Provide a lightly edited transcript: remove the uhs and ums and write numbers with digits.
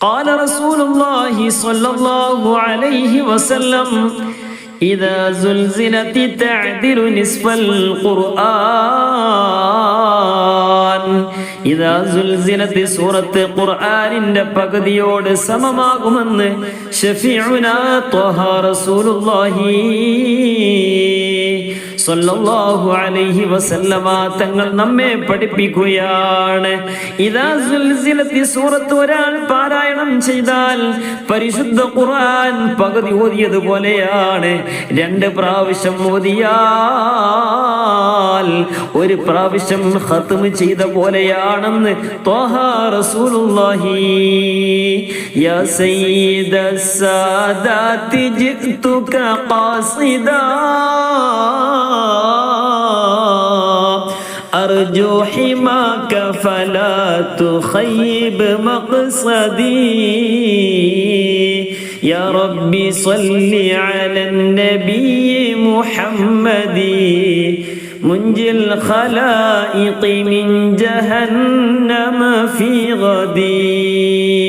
قال رسول الله صلى الله عليه وسلم إذا زلزلت تعدل نصف القرآن إذا زلزلت സൂറത്ത് ഖുർആനിന്റെ പകുതിയോട് സമമാകുമെന്ന് ഷഫീഉനാ ത്വഹ റസൂലുള്ളാഹി സല്ലല്ലാഹു അലൈഹി വസല്ലമ തങ്ങൾ നമ്മെ പഠിപ്പിക്കുകയാണ്. ഇദാ സുൽസിലത്തി സൂറത്ത് ഒരാൾ പാരായണം ചെയ്താൽ പരിശുദ്ധ ഖുർആൻ പകുതി ഓതിയതുപോലെയാണ്. 2 പ്രാവശ്യം ഓതിയാൽ 1 പ്രാവശ്യം ഖത്മ് ചെയ്ത പോലെയാണെന്ന് ത്വഹ റസൂലുള്ളാഹി. യാ സയ്യിദസ് സാദാതി ജിഅ്തുക ഖാസിദാ أرجو حماك فلا تخيب مقصدي يا ربي صل على النبي محمد منجي الخلائق من جهنم في غدي